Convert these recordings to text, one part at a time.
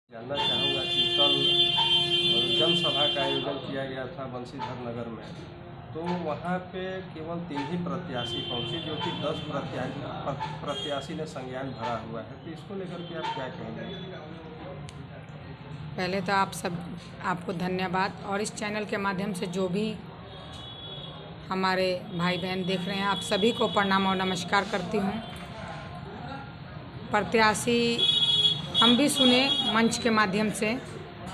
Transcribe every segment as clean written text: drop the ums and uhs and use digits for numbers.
जानना चाहूँगा कि कल जनसभा का आयोजन किया गया था बंशीधर नगर में, तो वहाँ पे केवल 3 ही प्रत्याशी पहुँचे, जो कि 10 प्रत्याशी ने संज्ञान भरा हुआ है। तो इसको लेकर के आप क्या कहेंगे? पहले तो आपको धन्यवाद, और इस चैनल के माध्यम से जो भी हमारे भाई बहन देख रहे हैं, आप सभी को प्रणाम और नमस्कार करती हूँ। प्रत्याशी हम भी सुने मंच के माध्यम से,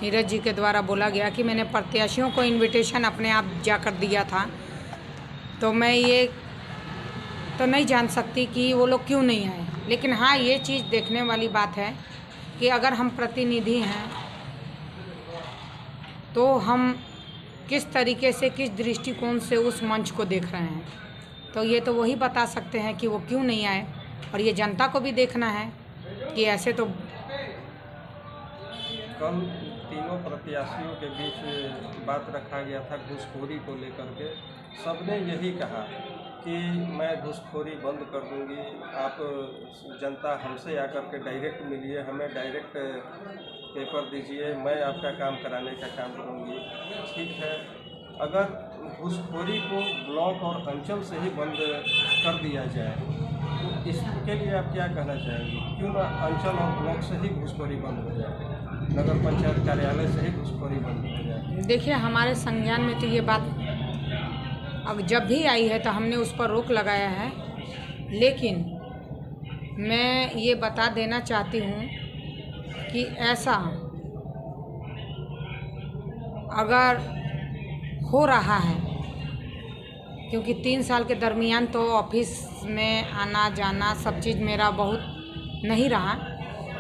नीरज जी के द्वारा बोला गया कि मैंने प्रत्याशियों को इनविटेशन अपने आप जाकर दिया था, तो मैं ये तो नहीं जान सकती कि वो लोग क्यों नहीं आए। लेकिन हाँ, ये चीज़ देखने वाली बात है कि अगर हम प्रतिनिधि हैं तो हम किस तरीके से, किस दृष्टिकोण से उस मंच को देख रहे हैं, तो ये तो वही बता सकते हैं कि वो क्यों नहीं आए। और ये जनता को भी देखना है कि ऐसे तो कल तीनों प्रत्याशियों के बीच बात रखा गया था घूसखोरी को लेकर के। सबने यही कहा कि मैं घूसखोरी बंद कर दूंगी, आप जनता हमसे आकर के डायरेक्ट मिलिए, हमें डायरेक्ट पेपर दीजिए, मैं आपका काम कराने का काम करूंगी। ठीक है, अगर घूसखोरी को ब्लॉक और अंचल से ही बंद कर दिया जाए तो इसके लिए आप क्या कहना चाहेंगे? क्यों ना अंचल और ब्लॉक से ही घूसखोरी बंद हो जाए, नगर पंचायत कार्यालय से ही घूसखोरी बंद हो जाए? देखिए, हमारे संज्ञान में तो ये बात अब जब भी आई है तो हमने उस पर रोक लगाया है। लेकिन मैं ये बता देना चाहती हूँ कि ऐसा अगर हो रहा है, क्योंकि 3 साल के दरमियान तो ऑफिस में आना जाना सब चीज़ मेरा बहुत नहीं रहा।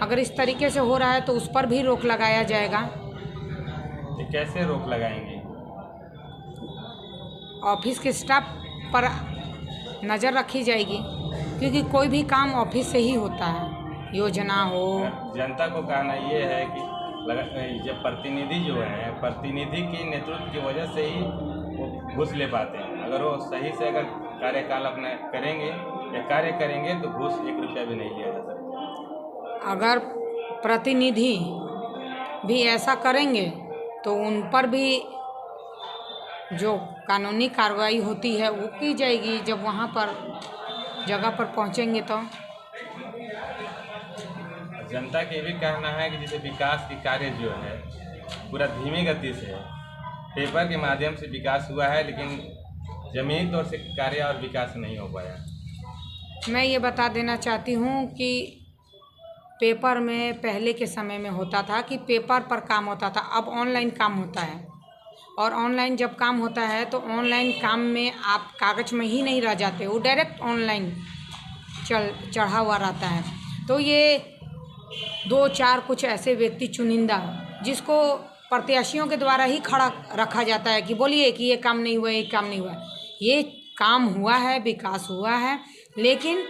अगर इस तरीके से हो रहा है तो उस पर भी रोक लगाया जाएगा। तो कैसे रोक लगाएंगे? ऑफिस के स्टाफ पर नज़र रखी जाएगी, क्योंकि कोई भी काम ऑफिस से ही होता है, योजना हो। जनता को कहना ये है कि जब प्रतिनिधि जो है, प्रतिनिधि के नेतृत्व की वजह से ही वो घूस ले पाते हैं। अगर वो सही से अगर कार्यकाल अपना करेंगे या कार्य करेंगे तो घूस 1 रुपया भी नहीं लिया जा सकता। अगर प्रतिनिधि भी ऐसा करेंगे तो उन पर भी जो कानूनी कार्रवाई होती है वो की जाएगी जब वहाँ पर जगह पर पहुँचेंगे। तो जनता के भी कहना है कि जैसे विकास की कार्य जो है पूरा धीमी गति से है, पेपर के माध्यम से विकास हुआ है, लेकिन जमीनी तौर से कार्य और विकास नहीं हो पाया। मैं ये बता देना चाहती हूँ कि पेपर में पहले के समय में होता था कि पेपर पर काम होता था, अब ऑनलाइन काम होता है। और ऑनलाइन जब काम होता है तो ऑनलाइन काम में आप कागज में ही नहीं रह जाते, वो डायरेक्ट ऑनलाइन चढ़ा हुआ रहता है। तो ये 2-4 कुछ ऐसे व्यक्ति चुनिंदा जिसको प्रत्याशियों के द्वारा ही खड़ा रखा जाता है कि बोलिए कि ये काम नहीं हुआ, ये काम नहीं हुआ। ये काम हुआ है, विकास हुआ है, लेकिन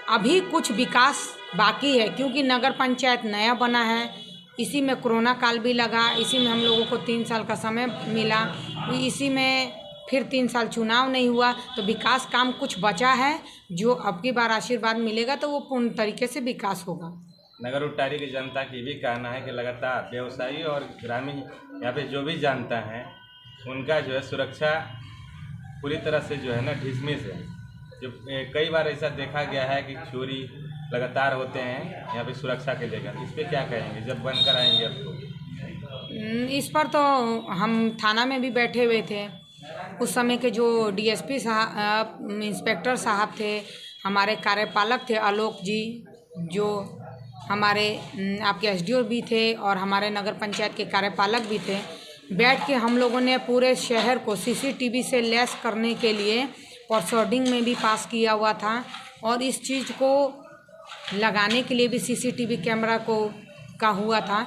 अभी कुछ विकास बाकी है, क्योंकि नगर पंचायत नया बना है। इसी में कोरोना काल भी लगा, इसी में हम लोगों को 3 साल का समय मिला, इसी में फिर 3 साल चुनाव नहीं हुआ, तो विकास काम कुछ बचा है जो अब की बार आशीर्वाद मिलेगा तो वो पूर्ण तरीके से विकास होगा। नगर उट्टारी की जनता की भी कहना है कि लगातार व्यवसायी और ग्रामीण यहाँ पे जो भी जानता है उनका जो है सुरक्षा पूरी तरह से जो है ना ढिसमिस है। जो कई बार ऐसा देखा गया है कि चोरी लगातार होते हैं यहाँ पे सुरक्षा के लेकर, इस पर क्या कहेंगे जब बनकर आएंगे अब तो? इस पर तो हम थाना में भी बैठे हुए थे, उस समय के जो डीएसपी साहब, इंस्पेक्टर साहब थे, हमारे कार्यपालक थे आलोक जी, जो हमारे आपके एसडीओ भी थे और हमारे नगर पंचायत के कार्यपालक भी थे। बैठ के हम लोगों ने पूरे शहर को सीसीटीवी से लैस करने के लिए परसोडिंग में भी पास किया हुआ था, और इस चीज़ को लगाने के लिए भी सीसीटीवी कैमरा का हुआ था।